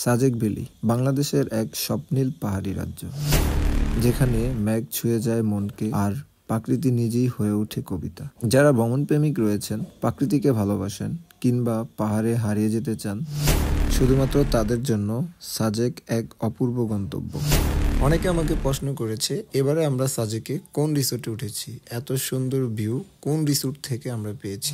Sajek valley বাংলাদেশের এক স্বপ্নীল পাহাড়ি রাজ্য, যেখানে মেঘ ছুঁয়ে যায় মনকে আর প্রকৃতি নিজেই হয়ে ওঠে কবিতা। যারা ভ্রমণপ্রেমিক রয়েছেন, প্রকৃতিকে ভালোবাসেন কিংবা পাহাড়ে হারিয়ে যেতে চান, শুধুমাত্র তাদের জন্য সাজেক এক অপূর্ব গন্তব্য। অনেকে আমাকে প্রশ্ন করেছে, এবারে আমরা সাজেকে কোন রিসোর্টে উঠেছি, এত সুন্দর ভিউ কোন রিসোর্ট থেকে আমরা পেয়েছি।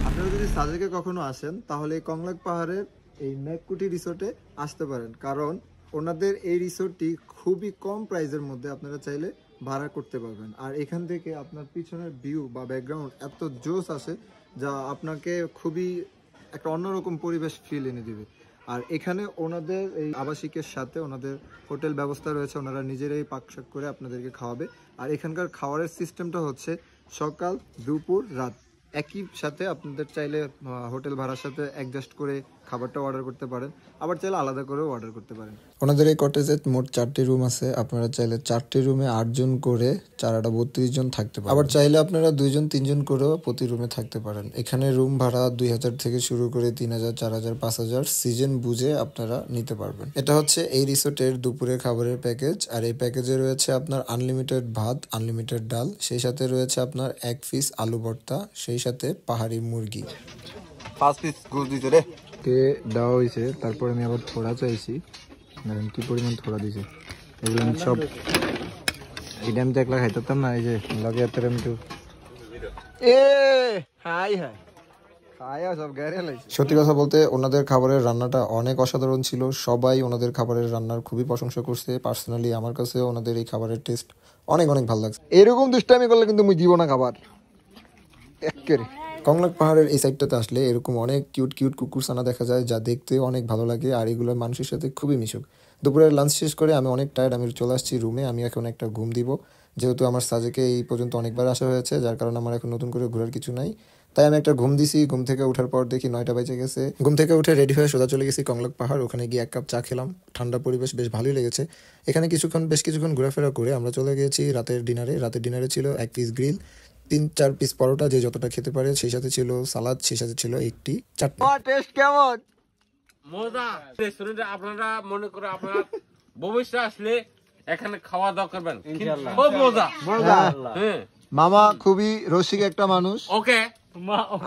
আপনারা যদি সাজেকে কখনো আসেন তাহলে কংলাক পাহাড়ের এই মেঘকুটি রিসোর্টে আসতে পারেন, কারণ ওনাদের এই রিসোর্টটি খুবই কম প্রাইসের মধ্যে আপনারা চাইলে ভাড়া করতে পারবেন। আর এখান থেকে আপনার পিছনের ভিউ বা ব্যাকগ্রাউন্ড এত জোস আসে যা আপনাকে খুবই একটা অন্যরকম পরিবেশ ফিল এনে দিবে। আর এখানে ওনাদের এই আবাসিকের সাথে ওনাদের হোটেল ব্যবস্থা রয়েছে, ওনারা নিজেরাই পাকশাক করে আপনাদেরকে খাওয়াবে। আর এখানকার খাওয়ারের সিস্টেমটা হচ্ছে সকাল, দুপুর, রাত একই সাথে। আপনাদের চাইলে হোটেল ভাড়ার সাথে অ্যাডজাস্ট করে খাবারটা অর্ডার করতে পারেন, আবার চাইলে আলাদা করেও অর্ডার করতে পারেন। ওনাদের এই কটেজে মোট 4টি রুম আছে। আপনারা চাইলে 4টি রুমে 8 জন করে 4-32 জন থাকতে পারেন। আবার চাইলে আপনারা 2 জন 3 জন করেও প্রতি রুমে থাকতে পারেন। এখানে রুম ভাড়া 2000 থেকে শুরু করে 3000, 4000, 5000 সিজন বুঝে আপনারা নিতে পারবেন। এটা হচ্ছে এই রিসোর্টের দুপুরের খাবারের প্যাকেজ। আর এই প্যাকেজে রয়েছে আপনার আনলিমিটেড ভাত, আনলিমিটেড ডাল, সেই সাথে রয়েছে আপনার 1 পিস আলু ভর্তা, সেই সাথে পাহাড়ি মুরগি। 5 পিস গোস দিছে রে কে দেওয়া হয়েছে। তারপর আমি আবার থোড়া চাইছি, কি পরিমাণ থোড়া দিছে এগুলো আমি সব এটা আমি তো একলা খাইতাম না। এই যে লগে এত একটু সত্যি কথা বলতে ওনাদের খাবারের রান্নাটা অনেক অসাধারণ ছিল। সবাই ওনাদের খাবারের রান্নার খুবই প্রশংসা করছে। পার্সোনালি আমার কাছে ওনাদের এই খাবারের টেস্ট অনেক ভালো লাগছে। এরকম দুষ্টামি করলে কিন্তু আমি দিব না খাবার একেবারে। কংলাক পাহাড়ের এই সাইডটাতে আসলে এরকম অনেক কিউট কুকুরছানা দেখা যায়, যা দেখতে অনেক ভালো লাগে। আর এগুলো মানুষের সাথে খুবই মিশুক। দুপুরের লাঞ্চ শেষ করে আমি অনেক টায়ার্ড, আমি চলে আসছি রুমে। আমি এখন একটা ঘুম দিব, যেহেতু আমার সাজেকে এই পর্যন্ত অনেকবার আসা হয়েছে, যার কারণে আমার এখন নতুন করে ঘোরার কিছু নাই। তাই আমি একটা ঘুম দিছি। ঘুম থেকে ওঠার পর দেখি 9টা বেজে গেছে। ঘুম থেকে উঠে রেডি হয়ে সোজা চলে গেছি কংলাক পাহাড়। ওখানে গিয়ে 1 কাপ চা খেলাম। ঠান্ডা পরিবেশ, বেশ ভালোই লেগেছে। এখানে বেশ কিছুক্ষণ ঘোরাফেরা করে আমরা চলে গিয়েছি রাতের ডিনারে। রাতের ডিনারে ছিল 1 পিস গ্রিল, 3-4 পিস পরোটা, যে যতটা খেতে পারে, সেই সাথে ছিল সালাদ, সেই সাথে ছিল একটি চাটনি। টেস্ট কেমন? মজা। রেস্টুরেন্টে আপনারা মনে করে আপনারা ভবিষ্যতে আসলে এখানে খাওয়া দাওয়া করবেন, খুব মজা। হ্যাঁ, মামা খুবই রসিক একটা মানুষ। ওকে,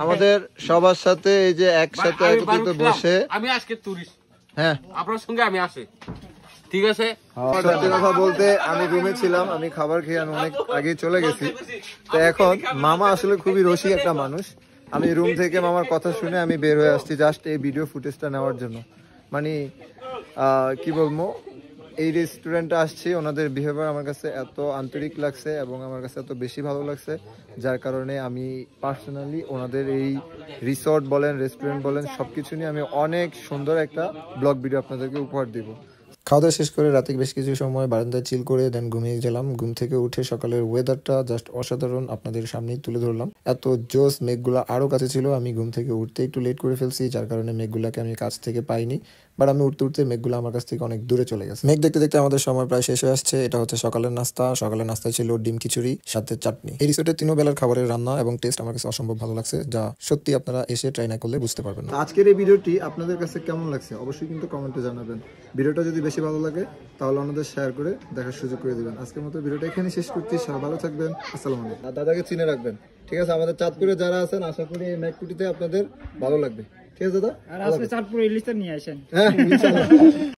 আমাদের সবার সাথে এই যে একসাথে একত্রিত বসে। আমি আজকে টুরিস্ট, হ্যাঁ, আপনার সঙ্গে আমি আসি, ঠিক আছে? সত্যি কথা বলতে আমি রুমে ছিলাম, আমি খাবার খেয়ে আমি অনেক আগে চলে গেছি। তো এখন মামা আসলে খুবই রসিক একটা মানুষ। আমি রুম থেকে মামার কথা শুনে আমি বের হয়ে আসছি জাস্ট এই ভিডিও ফুটেজটা নেওয়ার জন্য। মানে কি বলবো, এই রেস্টুরেন্টে আসছি, ওনাদের বিহেভিয়ার আমার কাছে এত আন্তরিক লাগছে এবং আমার কাছে এত বেশি ভালো লাগছে, যার কারণে আমি পার্সোনালি ওনাদের এই রিসর্ট বলেন, রেস্টুরেন্ট বলেন, সবকিছু নিয়ে আমি অনেক সুন্দর একটা ব্লগ ভিডিও আপনাদেরকে উপহার দিব। খাওয়া দাওয়া শেষ করে রাতে বেশ কিছু সময় বারান্দায় চিল করে দেন ঘুমিয়ে গেলাম। ঘুম থেকে উঠে সকালের ওয়েদারটা জাস্ট অসাধারণ আপনাদের সামনেই তুলে ধরলাম। এত জোস, মেঘগুলা আরো কাছে ছিল। আমি ঘুম থেকে উঠতে একটু লেট করে ফেলছি, যার কারণে মেঘগুলাকে আমি কাছ থেকে পাইনি। বাট আমি উঠতে মেঘগুলো আমার কাছ থেকে অনেক দূরে চলে গেছে। মেঘ দেখতে দেখতে আমাদের সময় প্রায় শেষ হয়ে আসছে। এটা হচ্ছে সকালের নাস্তা। সকালের নাস্তায় ছিল ডিম খিচুড়ি সাথে চাটনি। এই রিসোর্টের 3 বেলার খাবারের রান্না এবং টেস্ট আমার কাছে অসম্ভব ভালো লাগছে, যা সত্যি আপনারা এসে ট্রাই না করলে বুঝতে পারবেন না। আজকের এই ভিডিওটি আপনাদের কাছে কেমন লাগছে অবশ্যই কিন্তু কমেন্টে জানাবেন। ভিডিওটা যদি বেশি ভালো লাগে তাহলে আমাদের শেয়ার করে দেখার সুযোগ করে দিবেন। আজকের মতো ভিডিওটা এখানে শেষ করছি। সবাই ভালো থাকবেন। আসসালামু আলাইকুম। আর দাদাকে চিনে রাখবেন, ঠিক আছে? আমাদের চাঁদপুরে যারা আছেন, আশা করি এই মেঘকুটিতে আপনাদের ভালো লাগবে, ঠিক আছে দাদা? আর আজকে চাঁদপুর ইলিশটা নিয়ে আসেন। হ্যাঁ, ইনশাআল্লাহ।